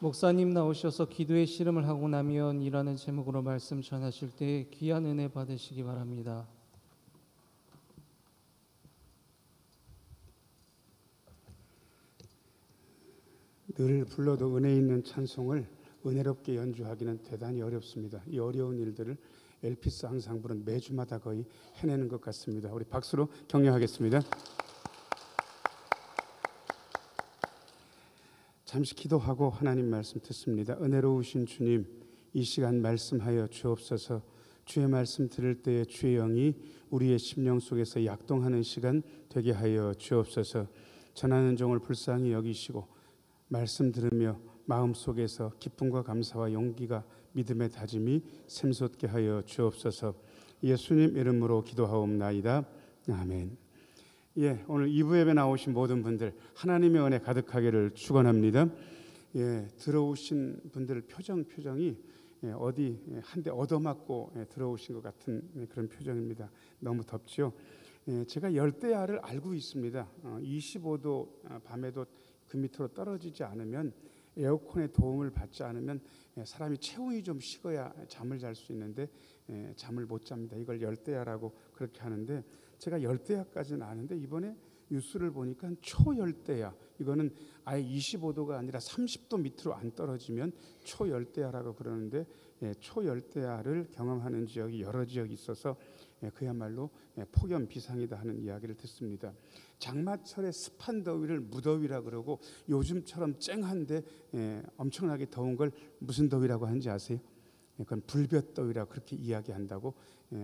목사님 나오셔서 기도의 씨름을 하고 나면 이라는 제목으로 말씀 전하실 때 귀한 은혜 받으시기 바랍니다. 늘 불러도 은혜 있는 찬송을 은혜롭게 연주하기는 대단히 어렵습니다. 이 어려운 일들을 엘피스 항상 부른 매주마다 거의 해내는 것 같습니다. 우리 박수로 격려하겠습니다. 잠시 기도하고 하나님 말씀 듣습니다. 은혜로우신 주님, 이 시간 말씀하여 주옵소서. 주의 말씀 들을 때에 주의 영이 우리의 심령 속에서 약동하는 시간 되게 하여 주옵소서. 전하는 종을 불쌍히 여기시고 말씀 들으며 마음속에서 기쁨과 감사와 용기가 믿음의 다짐이 샘솟게 하여 주옵소서. 예수님 이름으로 기도하옵나이다. 아멘. 오늘 2부 예배 나오신 모든 분들 하나님의 은혜 가득하기를 축원합니다. 들어오신 분들 표정이 어디 한 대 얻어맞고 들어오신 것 같은 그런 표정입니다. 너무 덥죠. 제가 열대야를 알고 있습니다. 25도 밤에도 그 밑으로 떨어지지 않으면, 에어컨의 도움을 받지 않으면 사람이 체온이 좀 식어야 잠을 잘 수 있는데 잠을 못 잡니다. 이걸 열대야라고 그렇게 하는데, 제가 열대야까지는 아는데 이번에 뉴스를 보니까 초열대야, 이거는 아예 25도가 아니라 30도 밑으로 안 떨어지면 초열대야라고 그러는데, 초열대야를 경험하는 지역이 여러 지역이 있어서 그야말로 폭염 비상이다 하는 이야기를 듣습니다. 장마철의 습한 더위를 무더위라 그러고, 요즘처럼 쨍한데 엄청나게 더운 걸 무슨 더위라고 하는지 아세요? 그건 불볕더위라고 그렇게 이야기한다고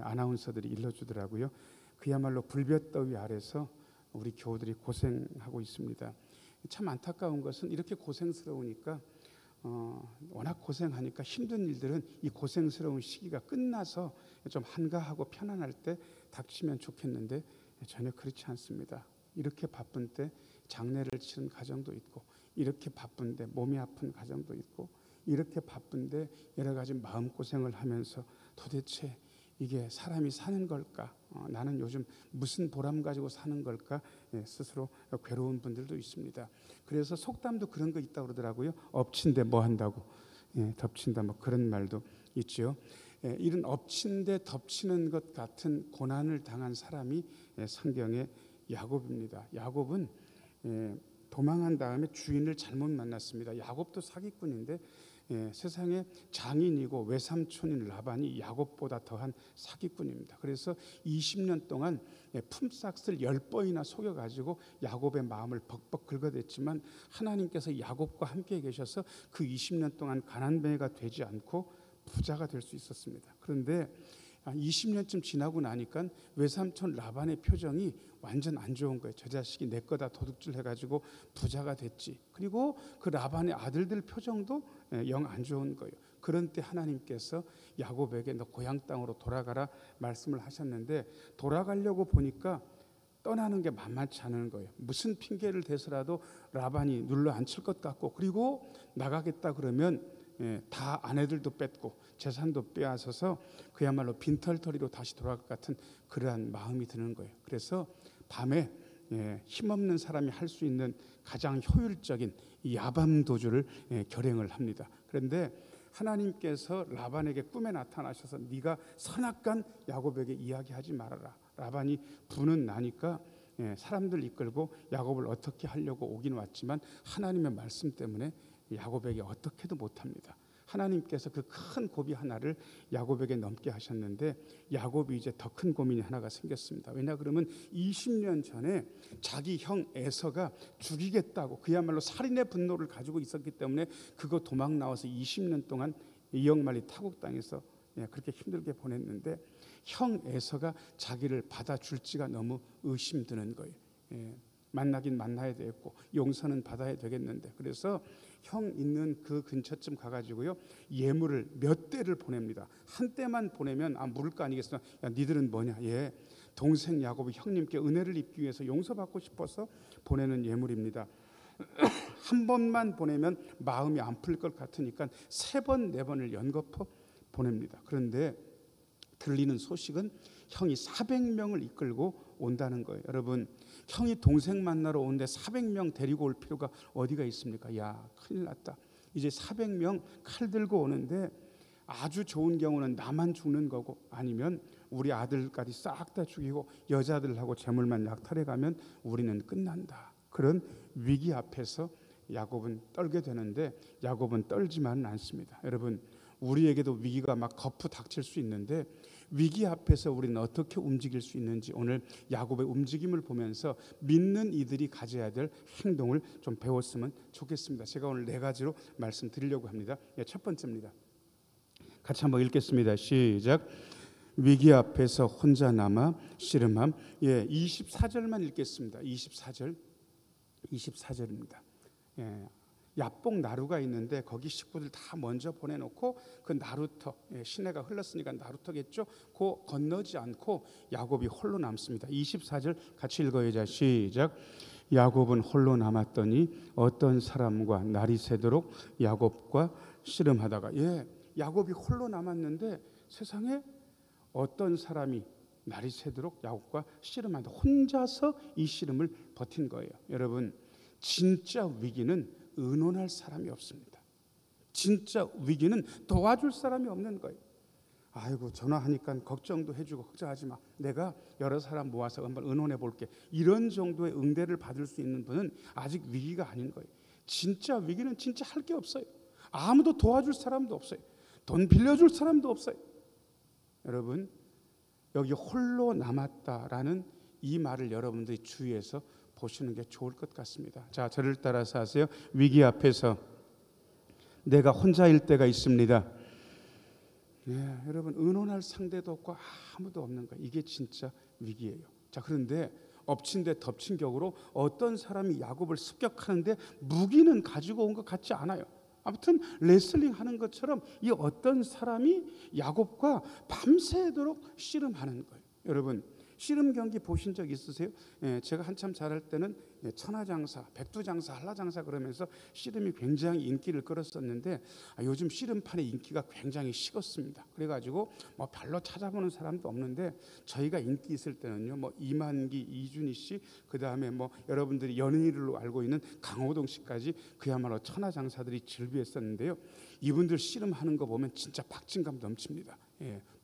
아나운서들이 일러주더라고요. 그야말로 불볕더위 아래서 우리 교우들이 고생하고 있습니다. 참 안타까운 것은 이렇게 고생스러우니까 워낙 고생하니까 힘든 일들은 이 고생스러운 시기가 끝나서 좀 한가하고 편안할 때 닥치면 좋겠는데 전혀 그렇지 않습니다. 이렇게 바쁜 때 장례를 치른 가정도 있고, 이렇게 바쁜데 몸이 아픈 가정도 있고, 이렇게 바쁜데 여러 가지 마음고생을 하면서 도대체 이게 사람이 사는 걸까? 나는 요즘 무슨 보람 가지고 사는 걸까? 스스로 괴로운 분들도 있습니다. 그래서 속담도 그런 거 있다고 그러더라고요. 엎친데 뭐 한다고, 덮친다, 뭐 그런 말도 있죠. 이런 엎친데 덮치는 것 같은 고난을 당한 사람이 성경의 야곱입니다. 야곱은 도망한 다음에 주인을 잘못 만났습니다. 야곱도 사기꾼인데 세상에 장인이고 외삼촌인 라반이 야곱보다 더한 사기꾼입니다. 그래서 20년 동안 품삯을 10번이나 속여가지고 야곱의 마음을 벅벅 긁어댔지만, 하나님께서 야곱과 함께 계셔서 그 20년 동안 가난뱅이가 되지 않고 부자가 될 수 있었습니다. 그런데 20년쯤 지나고 나니까 외삼촌 라반의 표정이 완전 안 좋은 거예요. 저 자식이 내 거다 도둑질 해가지고 부자가 됐지. 그리고 그 라반의 아들들 표정도 영 안 좋은 거예요. 그런 때 하나님께서 야곱에게 너 고향 땅으로 돌아가라 말씀을 하셨는데, 돌아가려고 보니까 떠나는 게 만만치 않은 거예요. 무슨 핑계를 대서라도 라반이 눌러 앉힐 것 같고, 그리고 나가겠다 그러면 다 아내들도 뺏고 재산도 빼앗아서 그야말로 빈털터리로 다시 돌아갈 것 같은 그러한 마음이 드는 거예요. 그래서 밤에 힘없는 사람이 할 수 있는 가장 효율적인 이 야밤도주를 결행을 합니다. 그런데 하나님께서 라반에게 꿈에 나타나셔서 네가 선악간 야곱에게 이야기하지 말아라. 라반이 분은 나니까 사람들 이끌고 야곱을 어떻게 하려고 오긴 왔지만 하나님의 말씀 때문에 야곱에게 어떻게도 못합니다. 하나님께서 그 큰 고비 하나를 야곱에게 넘게 하셨는데, 야곱이 이제 더 큰 고민이 하나가 생겼습니다. 왜냐 그러면 20년 전에 자기 형 에서가 죽이겠다고 그야말로 살인의 분노를 가지고 있었기 때문에 그거 도망 나와서 20년 동안 이역만리 타국당에서 그렇게 힘들게 보냈는데, 형 에서가 자기를 받아줄지가 너무 의심드는 거예요. 만나긴 만나야 되겠고 용서는 받아야 되겠는데, 그래서 형 있는 그 근처쯤 가가지고요 예물을 몇 대를 보냅니다. 한 대만 보내면 물을 거 아니겠어? 야 니들은 뭐냐? 동생 야곱이 형님께 은혜를 입기 위해서 용서받고 싶어서 보내는 예물입니다. 한 번만 보내면 마음이 안 풀릴 것 같으니까 3번 4번을 연거푸 보냅니다. 그런데 들리는 소식은 형이 400명을 이끌고 온다는 거예요. 여러분, 형이 동생 만나러 오는데 400명 데리고 올 필요가 어디가 있습니까? 야, 큰일 났다. 이제 400명 칼 들고 오는데 아주 좋은 경우는 나만 죽는 거고 아니면 우리 아들까지 싹 다 죽이고 여자들하고 재물만 약탈해 가면 우리는 끝난다. 그런 위기 앞에서 야곱은 떨게 되는데 야곱은 떨지만은 않습니다. 여러분, 우리에게도 위기가 막 거푸 닥칠 수 있는데 위기 앞에서 우리는 어떻게 움직일 수 있는지 오늘 야곱의 움직임을 보면서 믿는 이들이 가져야 될 행동을 좀 배웠으면 좋겠습니다. 제가 오늘 4가지로 말씀드리려고 합니다. 첫 번째입니다. 같이 한번 읽겠습니다. 시작. 위기 앞에서 혼자 남아 씨름함. 24절만 읽겠습니다. 24절입니다. 야복 나루가 있는데 거기 식구들 다 먼저 보내놓고 그 나루터, 시내가 흘렀으니까 나루터겠죠. 그 건너지 않고 야곱이 홀로 남습니다. 24절 같이 읽어야죠. 시작. 야곱은 홀로 남았더니 어떤 사람과 날이 새도록 야곱과 씨름하다가 야곱이 홀로 남았는데 세상에 어떤 사람이 날이 새도록 야곱과 씨름한다. 혼자서 이 씨름을 버틴 거예요. 여러분, 진짜 위기는 의논할 사람이 없습니다. 진짜 위기는 도와줄 사람이 없는 거예요. 아이고, 전화하니까 걱정도 해주고 걱정하지 마. 내가 여러 사람 모아서 한번 의논해 볼게. 이런 정도의 응대를 받을 수 있는 분은 아직 위기가 아닌 거예요. 진짜 위기는 진짜 할 게 없어요. 아무도 도와줄 사람도 없어요. 돈 빌려줄 사람도 없어요. 여러분, 여기 홀로 남았다라는 이 말을 여러분들이 주의해서 보시는 게 좋을 것 같습니다. 자, 저를 따라서 하세요. 위기 앞에서 내가 혼자일 때가 있습니다. 여러분, 의논할 상대도 없고 아무도 없는 거예요. 이게 진짜 위기예요. 자, 그런데 엎친 데 덮친 격으로 어떤 사람이 야곱을 습격하는데 무기는 가지고 온 것 같지 않아요. 아무튼 레슬링 하는 것처럼 이 어떤 사람이 야곱과 밤새도록 씨름하는 거예요. 여러분, 씨름 경기 보신 적 있으세요? 제가 한참 잘할 때는 천하장사, 백두장사, 한라장사 그러면서 씨름이 굉장히 인기를 끌었었는데 요즘 씨름판의 인기가 굉장히 식었습니다. 그래가지고 뭐 별로 찾아보는 사람도 없는데 저희가 인기 있을 때는요, 뭐 이만기, 이준희 씨, 그 다음에 뭐 여러분들이 연예인으로 알고 있는 강호동 씨까지 그야말로 천하장사들이 즐비했었는데요. 이분들 씨름하는 거 보면 진짜 박진감 넘칩니다.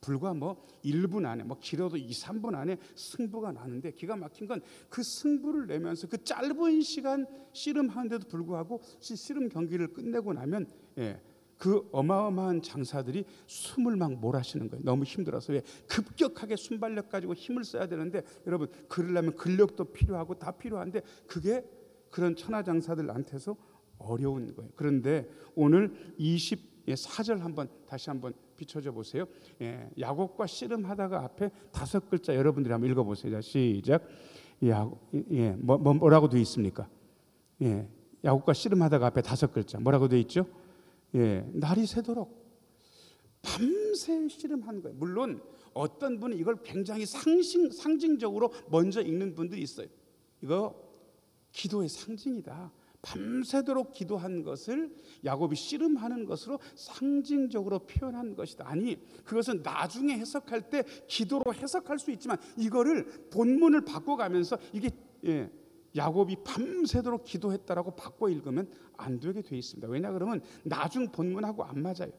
불과 뭐 1분 안에, 뭐 길어도 2, 3분 안에 승부가 나는데 기가 막힌 건 그 승부를 내면서 그 짧은 시간 씨름하는데도 불구하고 씨름 경기를 끝내고 나면 그 어마어마한 장사들이 숨을 막 몰아쉬는 거예요. 너무 힘들어서. 급격하게 순발력 가지고 힘을 써야 되는데 여러분, 그러려면 근력도 필요하고 다 필요한데 그게 그런 천하장사들한테서 어려운 거예요. 그런데 오늘 24절 한번 다시 한번 비춰줘 보세요. 야곱과 씨름하다가 앞에 5글자 여러분들이 한번 읽어보세요. 시작. 뭐라고 되어 있습니까? 야곱과 씨름하다가 앞에 5글자 뭐라고 되어 있죠? 날이 새도록 밤새 씨름한 거예요. 물론 어떤 분은 이걸 굉장히 상징적으로 먼저 읽는 분들이 있어요. 이거 기도의 상징이다. 밤새도록 기도한 것을 야곱이 씨름하는 것으로 상징적으로 표현한 것이다. 아니, 그것은 나중에 해석할 때 기도로 해석할 수 있지만 이거를 본문을 바꿔가면서 이게 야곱이 밤새도록 기도했다라고 바꿔 읽으면 안 되게 돼 있습니다. 왜냐 그러면 나중 본문하고 안 맞아요.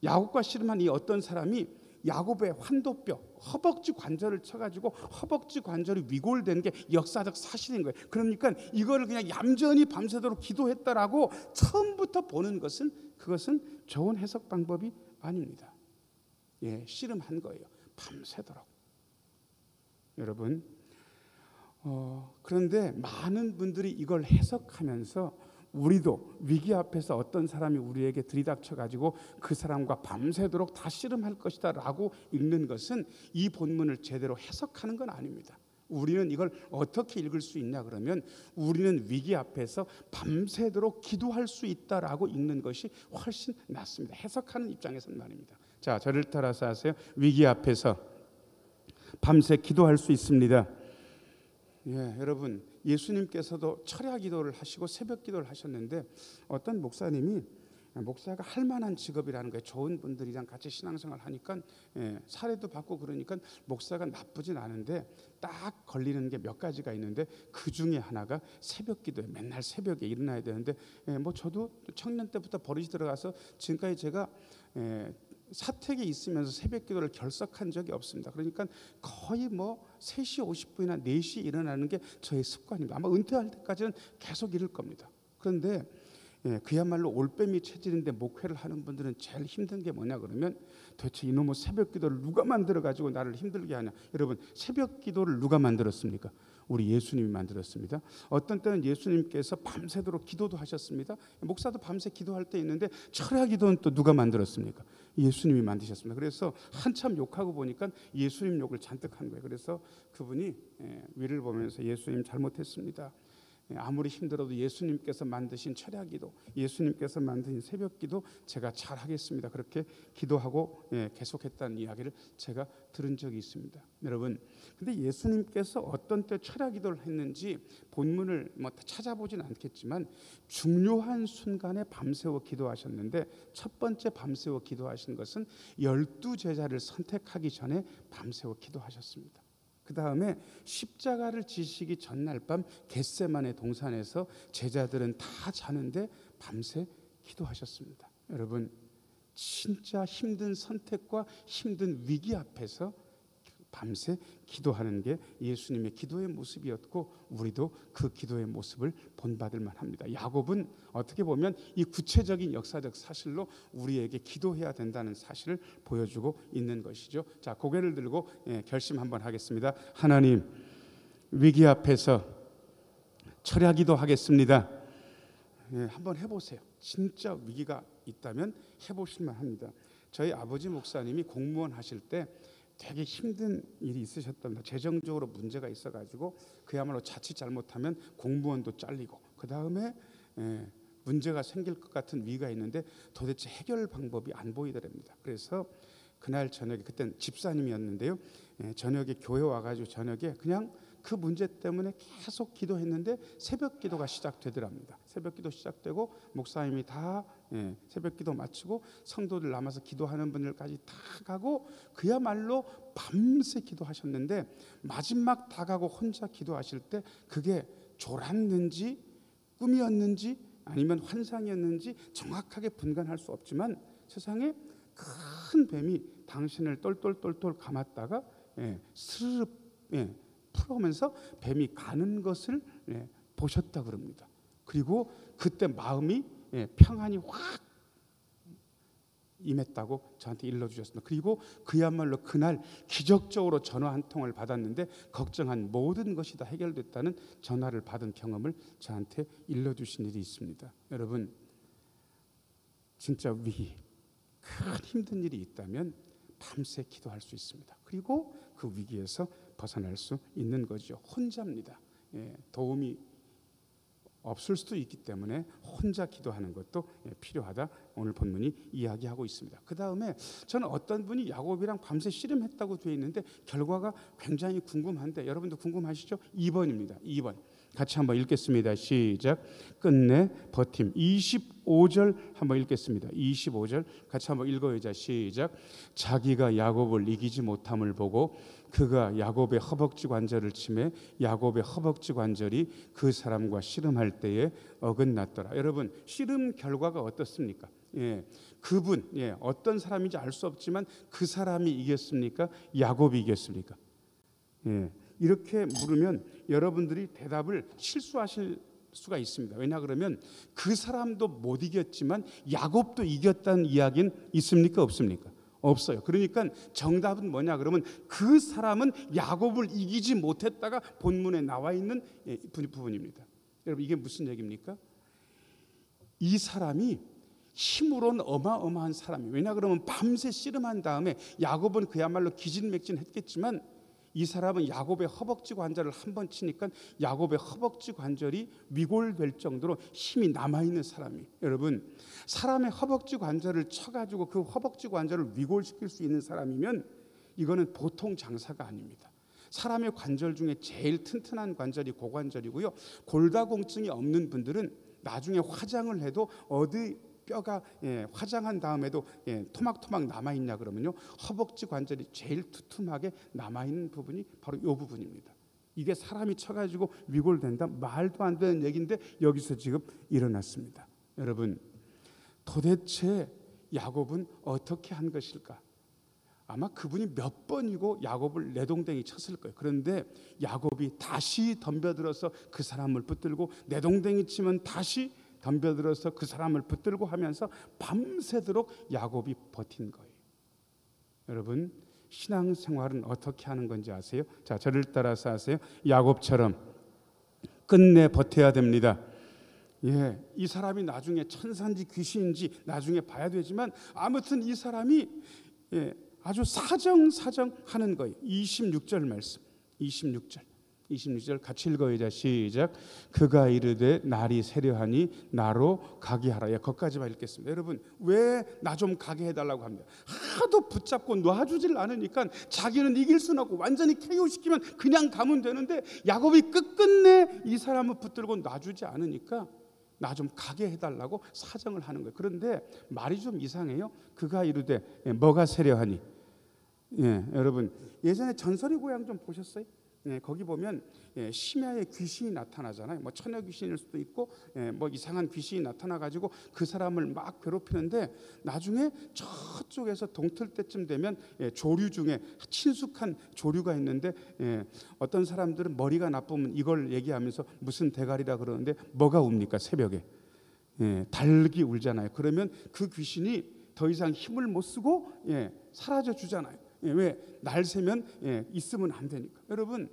야곱과 씨름한 이 어떤 사람이 야곱의 환도뼈, 허벅지 관절을 쳐가지고 허벅지 관절이 위골된 게 역사적 사실인 거예요. 그러니까 이거를 그냥 얌전히 밤새도록 기도했다라고 처음부터 보는 것은 그것은 좋은 해석 방법이 아닙니다. 씨름한 거예요. 밤새도록. 여러분, 그런데 많은 분들이 이걸 해석하면서 우리도 위기 앞에서 어떤 사람이 우리에게 들이닥쳐가지고 그 사람과 밤새도록 다 씨름할 것이다 라고 읽는 것은 이 본문을 제대로 해석하는 건 아닙니다. 우리는 이걸 어떻게 읽을 수 있냐 그러면 우리는 위기 앞에서 밤새도록 기도할 수 있다라고 읽는 것이 훨씬 낫습니다. 해석하는 입장에서는 말입니다. 자, 저를 따라서 하세요. 위기 앞에서 밤새 기도할 수 있습니다. 여러분, 예수님께서도 철야 기도를 하시고 새벽 기도를 하셨는데 어떤 목사님이 목사가 할 만한 직업이라는 거예요. 좋은 분들이랑 같이 신앙생활 하니까 사례도 받고 그러니까 목사가 나쁘진 않은데 딱 걸리는 게 몇 가지가 있는데 그 중에 하나가 새벽 기도에 맨날 새벽에 일어나야 되는데 뭐 저도 청년 때부터 버릇이 들어가서 지금까지 제가 사택에 있으면서 새벽 기도를 결석한 적이 없습니다. 그러니까 거의 뭐 3시 50분이나 4시에 일어나는 게 저의 습관입니다. 아마 은퇴할 때까지는 계속 이럴 겁니다. 그런데 그야말로 올빼미 체질인데 목회를 하는 분들은 제일 힘든 게 뭐냐 그러면 도대체 이놈의 새벽 기도를 누가 만들어 가지고 나를 힘들게 하냐. 여러분, 새벽 기도를 누가 만들었습니까? 우리 예수님이 만들었습니다. 어떤 때는 예수님께서 밤새도록 기도도 하셨습니다. 목사도 밤새 기도할 때 있는데 철야 기도는 또 누가 만들었습니까? 예수님이 만드셨습니다. 그래서 한참 욕하고 보니까 예수님 욕을 잔뜩 한 거예요. 그래서 그분이 위를 보면서 예수님 잘못했습니다. 아무리 힘들어도 예수님께서 만드신 철야기도, 예수님께서 만드신 새벽기도 제가 잘하겠습니다. 그렇게 기도하고 계속했다는 이야기를 제가 들은 적이 있습니다. 여러분, 근데 예수님께서 어떤 때 철야기도를 했는지 본문을 뭐 찾아보진 않겠지만 중요한 순간에 밤새워 기도하셨는데 첫 번째 밤새워 기도하신 것은 12제자를 선택하기 전에 밤새워 기도하셨습니다. 그 다음에 십자가를 지시기 전날 밤 겟세마네 동산에서 제자들은 다 자는데 밤새 기도하셨습니다. 여러분, 진짜 힘든 선택과 힘든 위기 앞에서 밤새 기도하는 게 예수님의 기도의 모습이었고 우리도 그 기도의 모습을 본받을 만합니다. 야곱은 어떻게 보면 이 구체적인 역사적 사실로 우리에게 기도해야 된다는 사실을 보여주고 있는 것이죠. 자, 고개를 들고 결심 한번 하겠습니다. 하나님, 위기 앞에서 철야 기도하겠습니다. 한번 해보세요. 진짜 위기가 있다면 해보실 만합니다. 저희 아버지 목사님이 공무원 하실 때 되게 힘든 일이 있으셨답니다. 재정적으로 문제가 있어가지고 그야말로 자칫 잘못하면 공무원도 잘리고 그 다음에 문제가 생길 것 같은 위기가 있는데 도대체 해결 방법이 안 보이더랍니다. 그래서 그날 저녁에, 그땐 집사님이었는데요, 저녁에 교회 와가지고 저녁에 그냥 그 문제 때문에 계속 기도했는데 새벽 기도가 시작되더랍니다. 새벽 기도 시작되고 목사님이 다 새벽 기도 마치고 성도들 남아서 기도하는 분들까지 다 가고 그야말로 밤새 기도하셨는데 마지막 다 가고 혼자 기도하실 때 그게 졸았는지 꿈이었는지 아니면 환상이었는지 정확하게 분간할 수 없지만 세상에 큰 뱀이 당신을 똘똘똘똘 감았다가 스르륵 풀어오면서 뱀이 가는 것을 보셨다 그럽니다. 그리고 그때 마음이 평안이 확 임했다고 저한테 일러주셨습니다. 그리고 그야말로 그날 기적적으로 전화 한 통을 받았는데 걱정한 모든 것이 다 해결됐다는 전화를 받은 경험을 저한테 일러주신 일이 있습니다. 여러분, 진짜 큰 힘든 일이 있다면 밤새 기도할 수 있습니다. 그리고 그 위기에서 벗어날 수 있는 거죠. 혼자입니다. 도움이 없을 수도 있기 때문에 혼자 기도하는 것도 필요하다. 오늘 본문이 이야기하고 있습니다. 그 다음에 저는 어떤 분이 야곱이랑 밤새 씨름했다고 되어 있는데 결과가 굉장히 궁금한데 여러분도 궁금하시죠? 2번입니다. 2번 같이 한번 읽겠습니다. 시작. 끝내 버팀. 25절 한번 읽겠습니다. 25절 같이 한번 읽어야죠. 시작. 자기가 야곱을 이기지 못함을 보고 그가 야곱의 허벅지 관절을 치매 야곱의 허벅지 관절이 그 사람과 씨름할 때에 어긋났더라. 여러분, 씨름 결과가 어떻습니까? 그분 어떤 사람인지 알 수 없지만 그 사람이 이겼습니까? 야곱이 이겼습니까? 이렇게 물으면 여러분들이 대답을 실수하실 수가 있습니다. 왜냐 그러면 그 사람도 못 이겼지만 야곱도 이겼다는 이야기는 있습니까? 없습니까? 없어요. 그러니까 정답은 뭐냐 그러면 그 사람은 야곱을 이기지 못했다가 본문에 나와 있는 부분입니다. 여러분, 이게 무슨 얘기입니까? 이 사람이 힘으로는 어마어마한 사람이에요. 왜냐 그러면 밤새 씨름한 다음에 야곱은 그야말로 기진맥진했겠지만 이 사람은 야곱의 허벅지 관절을 한 번 치니까 야곱의 허벅지 관절이 위골될 정도로 힘이 남아있는 사람이에요. 여러분, 사람의 허벅지 관절을 쳐가지고 그 허벅지 관절을 위골시킬 수 있는 사람이면 이거는 보통 장사가 아닙니다. 사람의 관절 중에 제일 튼튼한 관절이 고관절이고요. 골다공증이 없는 분들은 나중에 화장을 해도 어디 뼈가 화장한 다음에도 토막토막 남아있냐 그러면요, 허벅지 관절이 제일 두툼하게 남아있는 부분이 바로 이 부분입니다. 이게 사람이 쳐가지고 위골된다, 말도 안 되는 얘기인데 여기서 지금 일어났습니다. 여러분, 도대체 야곱은 어떻게 한 것일까? 아마 그분이 몇 번이고 야곱을 내동댕이 쳤을 거예요. 그런데 야곱이 다시 덤벼들어서 그 사람을 붙들고, 내동댕이 치면 다시 덤벼들어서 그 사람을 붙들고 하면서 밤새도록 야곱이 버틴 거예요. 여러분, 신앙생활은 어떻게 하는 건지 아세요? 자, 저를 따라서 하세요. 야곱처럼 끝내 버텨야 됩니다. 이 사람이 나중에 천사인지 귀신인지 나중에 봐야 되지만, 아무튼 이 사람이 아주 사정하는 거예요. 26절 말씀, 26절 같이 읽어요. 시작. 그가 이르되 날이 세려하니 나로 가게 하라. 거기까지만 읽겠습니다. 여러분, 왜 나 좀 가게 해달라고 합니다. 하도 붙잡고 놔주질 않으니까 자기는 이길 수는 없고 완전히 KO시키면 그냥 가면 되는데, 야곱이 끝끝내 이 사람을 붙들고 놔주지 않으니까 나 좀 가게 해달라고 사정을 하는 거예요. 그런데 말이 좀 이상해요. 그가 이르되 뭐가 세려하니. 여러분, 예전에 전설의 고향 좀 보셨어요? 거기 보면 심야에 귀신이 나타나잖아요. 뭐 처녀 귀신일 수도 있고 뭐 이상한 귀신이 나타나가지고 그 사람을 막 괴롭히는데, 나중에 저쪽에서 동틀 때쯤 되면 조류 중에 친숙한 조류가 있는데, 어떤 사람들은 머리가 나쁘면 이걸 얘기하면서 무슨 대가리라 그러는데, 뭐가 웁니까? 새벽에 닭이 울잖아요. 그러면 그 귀신이 더 이상 힘을 못 쓰고 사라져 주잖아요. 왜? 날 새면 있으면 안 되니까. 여러분,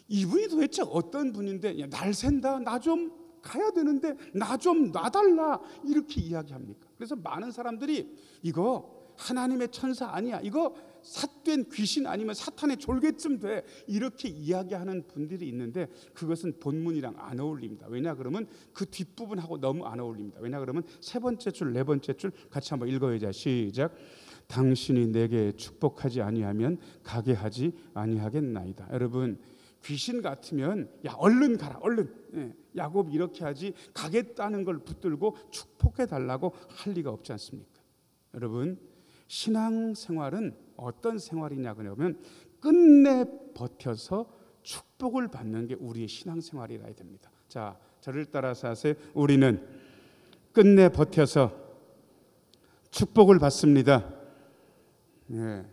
이분이 도대체 어떤 분인데 날 샌다, 나 좀 가야 되는데 나 좀 놔달라, 이렇게 이야기합니까? 그래서 많은 사람들이 이거 하나님의 천사 아니야, 이거 삿된 귀신 아니면 사탄의 졸개쯤 돼, 이렇게 이야기하는 분들이 있는데, 그것은 본문이랑 안 어울립니다. 왜냐 그러면 그 뒷부분하고 너무 안 어울립니다. 왜냐 그러면 세 번째 줄, 네 번째 줄 같이 한번 읽어야죠. 시작. 당신이 내게 축복하지 아니하면 가게 하지 아니하겠나이다. 여러분, 귀신 같으면 야 얼른 가라, 얼른. 야곱이 이렇게 하지, 가겠다는 걸 붙들고 축복해 달라고 할 리가 없지 않습니까? 여러분, 신앙생활은 어떤 생활이냐 그러면 끝내 버텨서 축복을 받는 게 우리의 신앙생활이라 해야 됩니다. 자, 저를 따라서 하세요. 우리는 끝내 버텨서 축복을 받습니다.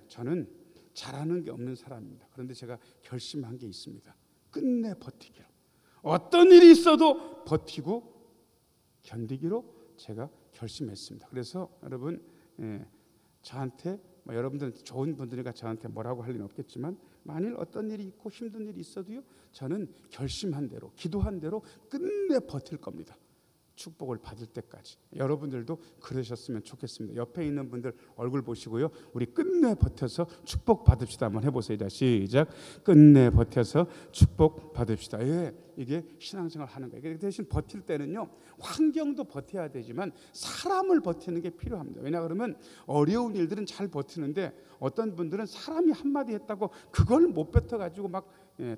저는 잘하는 게 없는 사람입니다. 그런데 제가 결심한 게 있습니다. 끝내 버티기로, 어떤 일이 있어도 버티고 견디기로 제가 결심했습니다. 그래서 여러분, 저한테 여러분들은 좋은 분들이니까 저한테 뭐라고 할 리는 없겠지만, 만일 어떤 일이 있고 힘든 일이 있어도요, 저는 결심한 대로, 기도한 대로 끝내 버틸 겁니다. 축복을 받을 때까지. 여러분들도 그러셨으면 좋겠습니다. 옆에 있는 분들 얼굴 보시고요, 우리 끝내 버텨서 축복 받읍시다. 한번 해보세요. 시작. 끝내 버텨서 축복 받읍시다. 이게 신앙생활 하는 거예요. 대신 버틸 때는요, 환경도 버텨야 되지만 사람을 버티는 게 필요합니다. 왜냐 그러면 어려운 일들은 잘 버티는데, 어떤 분들은 사람이 한마디 했다고 그걸 못 뱉어가지고 막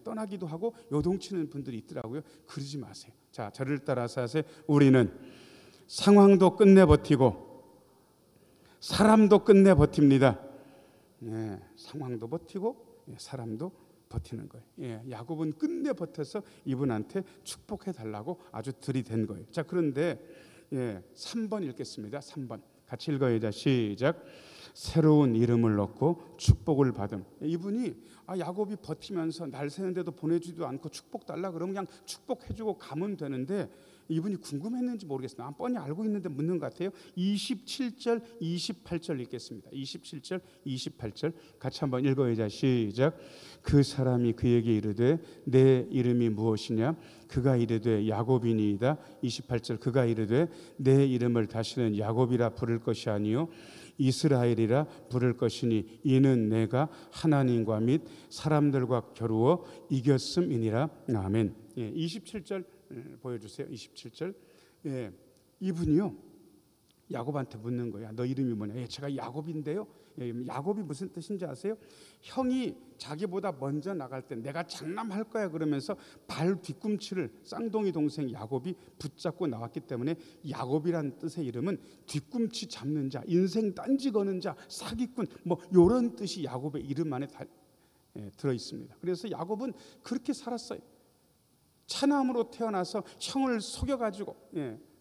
떠나기도 하고 요동치는 분들이 있더라고요. 그러지 마세요. 자, 저를 따라서 하세요. 우리는 상황도 끝내 버티고 사람도 끝내 버팁니다. 상황도 버티고 사람도 버티는 거예요. 야곱은 끝내 버텨서 이분한테 축복해 달라고 아주 들이댄 거예요. 자, 그런데 3번 읽겠습니다. 3번 같이 읽어야죠. 시작. 새로운 이름을 얻고 축복을 받음. 이분이 야곱이 버티면서 날 새는데도 보내주지도 않고 축복 달라 그러면 그냥 축복해주고 가면 되는데, 이분이 궁금했는지 모르겠어요. 뻔히 알고 있는데 묻는 것 같아요. 27절 28절 읽겠습니다. 27절 28절 같이 한번 읽어야죠. 시작. 그 사람이 그에게 이르되 내 이름이 무엇이냐? 그가 이르되 야곱이니이다. 28절 그가 이르되 내 이름을 다시는 야곱이라 부를 것이 아니요 이스라엘이라 부를 것이니 이는 내가 하나님과 및 사람들과 겨루어 이겼음이니라. 아멘. 27절 보여주세요. 27절. 이분이요, 야곱한테 묻는 거야. 너 이름이 뭐냐? 예, 제가 야곱인데요. 예, 야곱이 무슨 뜻인지 아세요? 형이 자기보다 먼저 나갈 때 내가 장담할 거야 그러면서 발 뒤꿈치를 쌍둥이 동생 야곱이 붙잡고 나왔기 때문에 야곱이란 뜻의 이름은 뒤꿈치 잡는 자, 인생 딴지 거는 자, 사기꾼 뭐 이런 뜻이 야곱의 이름 안에 들어 있습니다. 그래서 야곱은 그렇게 살았어요. 차남으로 태어나서 형을 속여가지고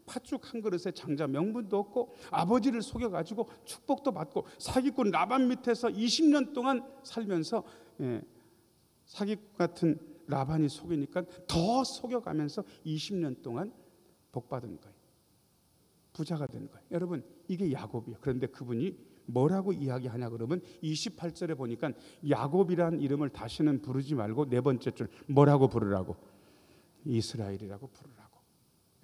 팥죽 한 그릇에 장자 명분도 없고 아버지를 속여가지고 축복도 받고 사기꾼 라반 밑에서 20년 동안 살면서 사기꾼 같은 라반이 속이니까 더 속여가면서 20년 동안 복받은 거예요. 부자가 된 거예요. 여러분 이게 야곱이에요. 그런데 그분이 뭐라고 이야기하냐 그러면 28절에 보니까 야곱이란 이름을 다시는 부르지 말고 네 번째 줄 뭐라고 부르라고? 이스라엘이라고 부르라고.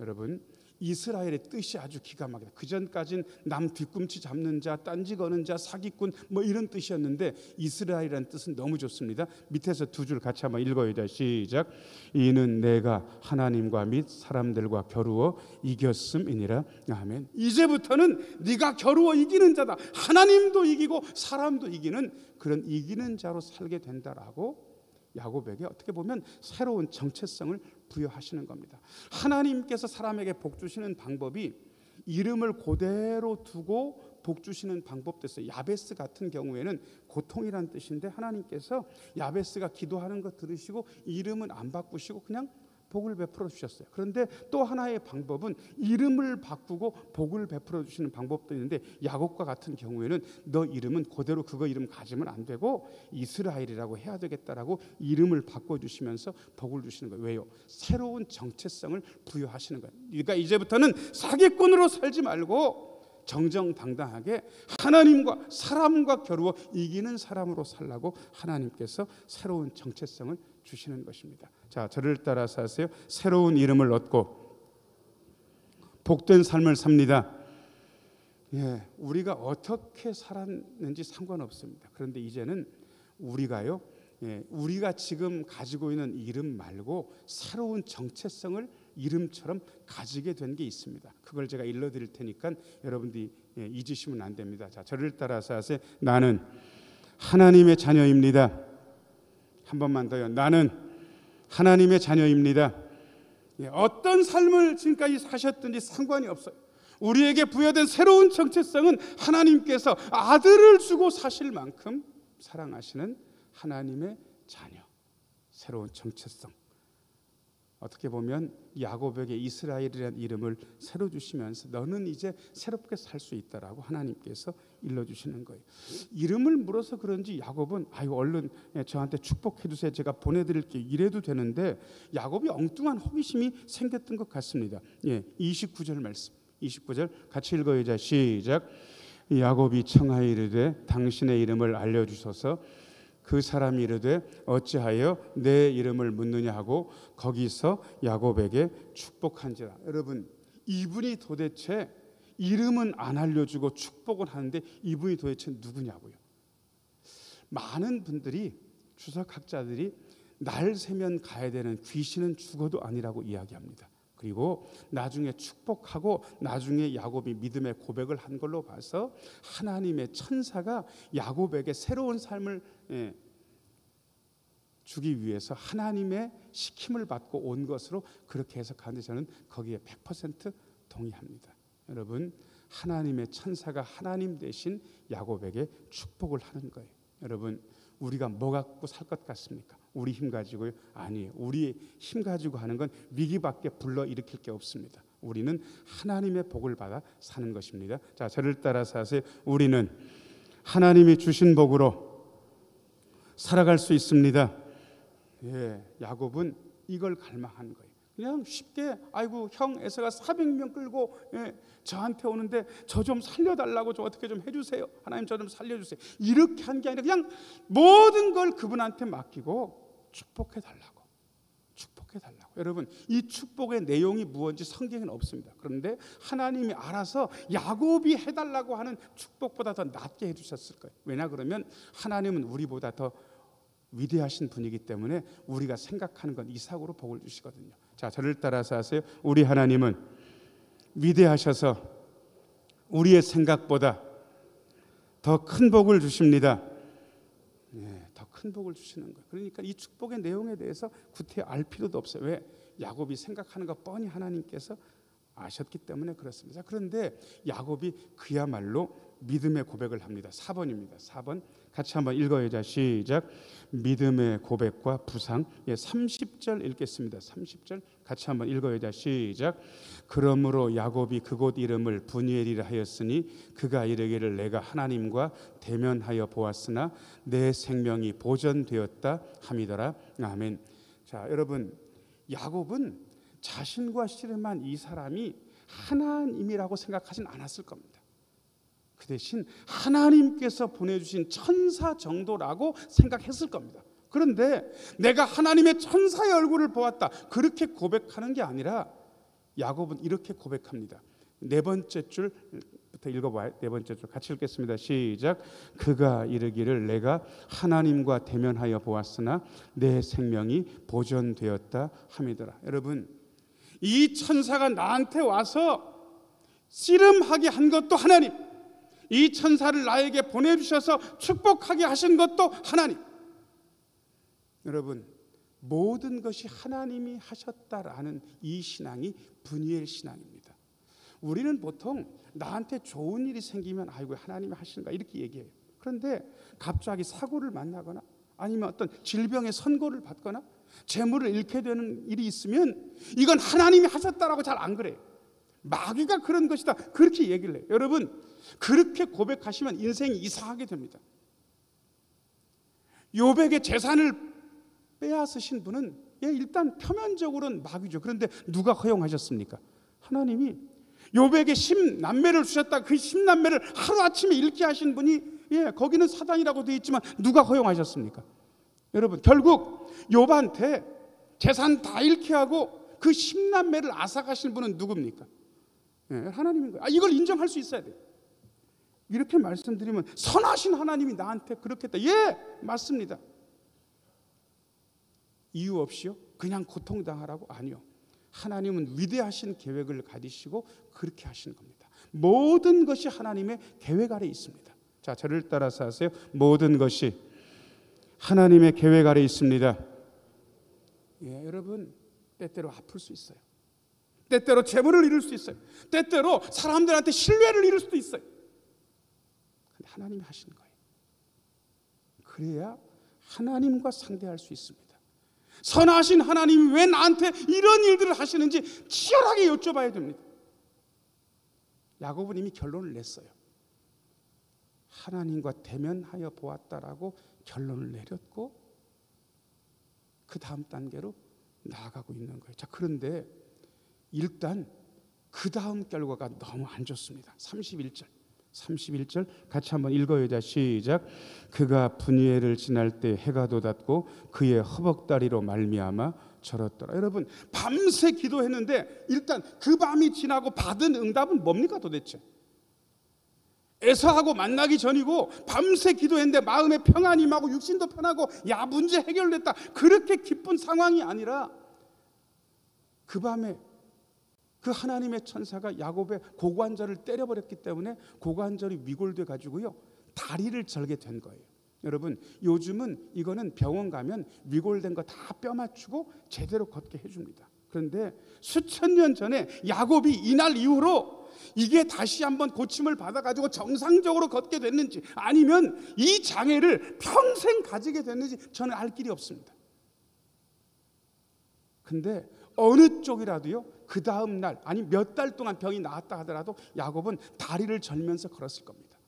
여러분 이스라엘의 뜻이 아주 기가 막히다. 그전까지는 남 뒤꿈치 잡는 자, 딴지 거는 자, 사기꾼 뭐 이런 뜻이었는데 이스라엘이라는 뜻은 너무 좋습니다. 밑에서 두 줄 같이 한번 읽어야 돼. 시작. 이는 내가 하나님과 및 사람들과 겨루어 이겼음이니라. 아멘. 이제부터는 네가 겨루어 이기는 자다. 하나님도 이기고 사람도 이기는 그런 이기는 자로 살게 된다라고 야곱에게 어떻게 보면 새로운 정체성을 부여하시는 겁니다. 하나님께서 사람에게 복 주시는 방법이 이름을 그대로 두고 복 주시는 방법도 있어요. 야베스 같은 경우에는 고통이란 뜻인데 하나님께서 야베스가 기도하는 거 들으시고 이름은 안 바꾸시고 그냥 복을 베풀어 주셨어요. 그런데 또 하나의 방법은 이름을 바꾸고 복을 베풀어 주시는 방법도 있는데 야곱과 같은 경우에는 너 이름은 그대로 그거 이름 가지면 안 되고 이스라엘이라고 해야 되겠다라고 이름을 바꿔주시면서 복을 주시는 거예요. 왜요? 새로운 정체성을 부여하시는 거예요. 그러니까 이제부터는 사기꾼으로 살지 말고 정정당당하게 하나님과 사람과 겨루어 이기는 사람으로 살라고 하나님께서 새로운 정체성을 주시는 것입니다. 자, 저를 따라서 하세요. 새로운 이름을 얻고 복된 삶을 삽니다. 예, 우리가 어떻게 살았는지 상관없습니다. 그런데 이제는 우리가요, 우리가 지금 가지고 있는 이름 말고 새로운 정체성을 이름처럼 가지게 된 게 있습니다. 그걸 제가 일러드릴 테니까 여러분들이 잊으시면 안 됩니다. 자, 저를 따라서 하세요. 나는 하나님의 자녀입니다. 한 번만 더요. 나는 하나님의 자녀입니다. 어떤 삶을 지금까지 사셨든지 상관이 없어요. 우리에게 부여된 새로운 정체성은 하나님께서 아들을 주고 사실 만큼 사랑하시는 하나님의 자녀. 새로운 정체성. 어떻게 보면 야곱에게 이스라엘이라는 이름을 새로 주시면서 너는 이제 새롭게 살 수 있다라고 하나님께서 일러주시는 거예요. 이름을 물어서 그런지 야곱은 아유 얼른 저한테 축복해 주세요. 제가 보내드릴게요. 이래도 되는데 야곱이 엉뚱한 호기심이 생겼던 것 같습니다. 29절 말씀. 29절 같이 읽어야죠. 시작. 야곱이 청하여 이르되 당신의 이름을 알려주소서. 그 사람이 이르되 어찌하여 내 이름을 묻느냐 하고 거기서 야곱에게 축복한지라. 여러분 이분이 도대체 이름은 안 알려주고 축복을 하는데 이분이 도대체 누구냐고요. 많은 분들이 주석학자들이 날 새면 가야 되는 귀신은 죽어도 아니라고 이야기합니다. 그리고 나중에 축복하고 나중에 야곱이 믿음의 고백을 한 걸로 봐서 하나님의 천사가 야곱에게 새로운 삶을 주기 위해서 하나님의 시킴을 받고 온 것으로 그렇게 해석하는데 저는 거기에 100% 동의합니다. 여러분 하나님의 천사가 하나님 대신 야곱에게 축복을 하는 거예요. 여러분 우리가 뭐 갖고 살 것 같습니까? 우리 힘 가지고요? 아니에요. 우리 힘 가지고 하는 건 위기밖에 불러일으킬 게 없습니다. 우리는 하나님의 복을 받아 사는 것입니다. 자, 저를 따라서 하세요. 우리는 하나님이 주신 복으로 살아갈 수 있습니다. 야곱은 이걸 갈망한 거예요. 그냥 쉽게 아이고 형 에서가 400명 끌고 저한테 오는데 저 좀 살려달라고 좀 어떻게 좀 해주세요. 하나님 저 좀 살려주세요. 이렇게 한 게 아니라 그냥 모든 걸 그분한테 맡기고 축복해달라고. 여러분 이 축복의 내용이 무엇인지 성경에는 없습니다. 그런데 하나님이 알아서 야곱이 해달라고 하는 축복보다 더 낫게 해주셨을 거예요. 왜냐 그러면 하나님은 우리보다 더 위대하신 분이기 때문에 우리가 생각하는 건 이상으로 복을 주시거든요. 자, 저를 따라서 하세요. 우리 하나님은 위대하셔서 우리의 생각보다 더 큰 복을 주십니다. 더 큰 복을 주시는 거예요. 그러니까 이 축복의 내용에 대해서 구태여 알 필요도 없어요. 왜? 야곱이 생각하는 거 뻔히 하나님께서 아셨기 때문에 그렇습니다. 그런데 야곱이 그야말로 믿음의 고백을 합니다. 4번입니다. 4번 같이 한번 읽어야죠. 시작. 믿음의 고백과 부상. 30절 읽겠습니다. 30절 같이 한번 읽어야죠. 시작. 그러므로 야곱이 그곳 이름을 브니엘이라 하였으니 그가 이르기를 내가 하나님과 대면하여 보았으나 내 생명이 보존되었다 함이더라. 아멘. 자, 여러분, 야곱은 자신과 씨름한 이 사람이 하나님이라고 생각하진 않았을 겁니다. 그 대신 하나님께서 보내주신 천사 정도라고 생각했을 겁니다. 그런데 내가 하나님의 천사의 얼굴을 보았다, 그렇게 고백하는 게 아니라 야곱은 이렇게 고백합니다. 네 번째 줄부터 읽어봐요. 네 번째 줄 같이 읽겠습니다. 시작. 그가 이르기를 내가 하나님과 대면하여 보았으나 내 생명이 보존되었다 함이더라. 여러분, 이 천사가 나한테 와서 씨름하게 한 것도 하나님, 이 천사를 나에게 보내주셔서 축복하게 하신 것도 하나님. 여러분, 모든 것이 하나님이 하셨다라는 이 신앙이 브니엘 신앙입니다. 우리는 보통 나한테 좋은 일이 생기면 아이고 하나님이 하시는가 이렇게 얘기해요. 그런데 갑자기 사고를 만나거나 아니면 어떤 질병의 선고를 받거나 재물을 잃게 되는 일이 있으면 이건 하나님이 하셨다라고 잘 안 그래요. 마귀가 그런 것이다 그렇게 얘기를 해요. 여러분, 그렇게 고백하시면 인생이 이상하게 됩니다. 욥에게 재산을 빼앗으신 분은 일단 표면적으로는 마귀죠. 그런데 누가 허용하셨습니까? 하나님이. 욥에게 10남매를 주셨다. 그 10남매를 하루아침에 잃게 하신 분이 거기는 사단이라고 되어 있지만 누가 허용하셨습니까? 여러분, 결국 욥한테 재산 다 잃게 하고 그 10남매를 앗아가신 분은 누굽니까? 하나님인 거예요. 이걸 인정할 수 있어야 돼요. 이렇게 말씀드리면 선하신 하나님이 나한테 그렇게 했다. 맞습니다. 이유 없이요? 그냥 고통당하라고? 아니요. 하나님은 위대하신 계획을 가지시고 그렇게 하시는 겁니다. 모든 것이 하나님의 계획 아래 있습니다. 자, 저를 따라서 하세요. 모든 것이 하나님의 계획 아래 있습니다. 여러분, 때때로 아플 수 있어요. 때때로 재물을 잃을 수 있어요. 때때로 사람들한테 신뢰를 잃을 수도 있어요. 근데 하나님이 하시는 거예요. 그래야 하나님과 상대할 수 있습니다. 선하신 하나님이 왜 나한테 이런 일들을 하시는지 치열하게 여쭤봐야 됩니다. 야곱은 이미 결론을 냈어요. 하나님과 대면하여 보았다라고 결론을 내렸고 그 다음 단계로 나아가고 있는 거예요. 자, 그런데 일단 그 다음 결과가 너무 안 좋습니다. 31절 같이 한번 읽어야죠. 시작. 그가 브니엘을 지날 때 해가 돋았고 그의 허벅다리로 말미암아 절었더라. 여러분, 밤새 기도했는데 일단 그 밤이 지나고 받은 응답은 뭡니까 도대체? 에서하고 만나기 전이고 밤새 기도했는데 마음의 평안이 임하고 육신도 편하고 문제 해결됐다, 그렇게 기쁜 상황이 아니라 그 밤에 그 하나님의 천사가 야곱의 고관절을 때려버렸기 때문에 고관절이 위골돼 가지고요 다리를 절게 된 거예요. 여러분, 요즘은 이거는 병원 가면 위골된 거 다 뼈 맞추고 제대로 걷게 해줍니다. 그런데 수천 년 전에 야곱이 이날 이후로 이게 다시 한번 고침을 받아가지고 정상적으로 걷게 됐는지 아니면 이 장애를 평생 가지게 됐는지 저는 알 길이 없습니다. 근데 어느 쪽이라도요 그 다음 날 아니 몇 달 동안 병이 나았다 하더라도 야곱은 다리를 절면서 걸었을 겁니다.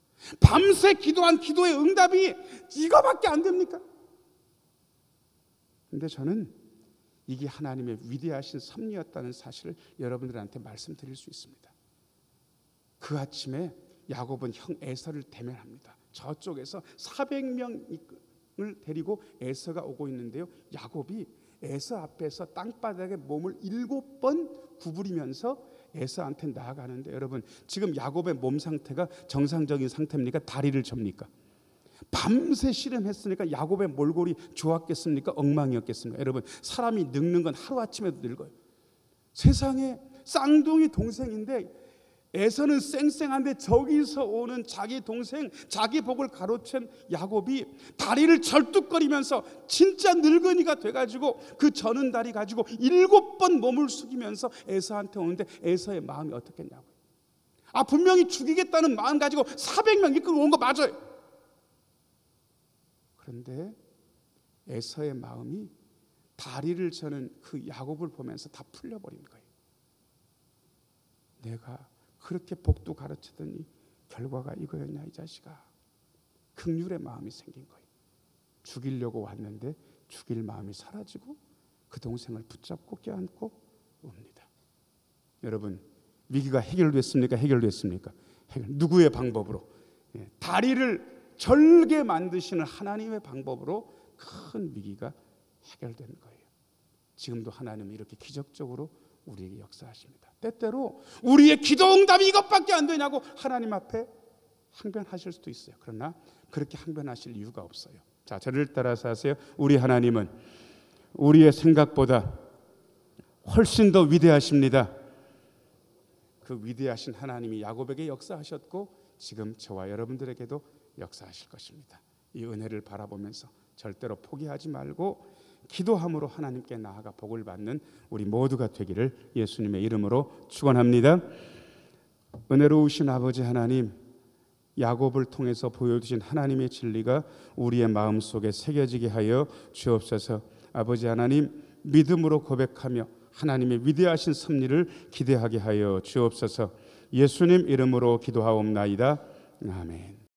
밤새 기도한 기도의 응답이 이거밖에 안 됩니까? 근데 저는 이게 하나님의 위대하신 섭리였다는 사실을 여러분들한테 말씀드릴 수 있습니다. 그 아침에 야곱은 형 에서를 대면합니다. 저쪽에서 400명을 데리고 에서가 오고 있는데요, 야곱이 에서 앞에서 땅바닥에 몸을 7번 구부리면서 에서한테 나아가는데, 여러분 지금 야곱의 몸 상태가 정상적인 상태입니까? 다리를 접니까? 밤새 씨름했으니까 야곱의 몰골이 좋았겠습니까? 엉망이었겠습니까? 여러분, 사람이 늙는 건 하루아침에도 늙어요. 세상에 쌍둥이 동생인데 에서는 쌩쌩한데 저기서 오는 자기 동생, 자기 복을 가로챈 야곱이 다리를 절뚝거리면서 진짜 늙은이가 돼가지고 그 저는 다리 가지고 7번 몸을 숙이면서 에서한테 오는데 에서의 마음이 어떻겠냐고요. 분명히 죽이겠다는 마음 가지고 400명 이끌고 온 거 맞아요. 그런데 에서의 마음이 다리를 저는 그 야곱을 보면서 다 풀려버린 거예요. 내가 그렇게 복도 가르치더니 결과가 이거였냐 이 자식아. 긍휼의 마음이 생긴 거예요. 죽이려고 왔는데 죽일 마음이 사라지고 그 동생을 붙잡고 껴안고 옵니다. 여러분, 위기가 해결됐습니까? 해결됐습니까? 누구의 방법으로? 다리를 절게 만드시는 하나님의 방법으로 큰 위기가 해결된 거예요. 지금도 하나님은 이렇게 기적적으로 우리에게 역사하십니다. 때때로 우리의 기도 응답이 이것밖에 안 되냐고 하나님 앞에 항변하실 수도 있어요. 그러나 그렇게 항변하실 이유가 없어요. 자, 저를 따라서 하세요. 우리 하나님은 우리의 생각보다 훨씬 더 위대하십니다. 그 위대하신 하나님이 야곱에게 역사하셨고 지금 저와 여러분들에게도 역사하실 것입니다. 이 은혜를 바라보면서 절대로 포기하지 말고 기도함으로 하나님께 나아가 복을 받는 우리 모두가 되기를 예수님의 이름으로 축원합니다. 은혜로우신 아버지 하나님, 야곱을 통해서 보여주신 하나님의 진리가 우리의 마음속에 새겨지게 하여 주옵소서. 아버지 하나님, 믿음으로 고백하며 하나님의 위대하신 섭리를 기대하게 하여 주옵소서. 예수님 이름으로 기도하옵나이다. 아멘.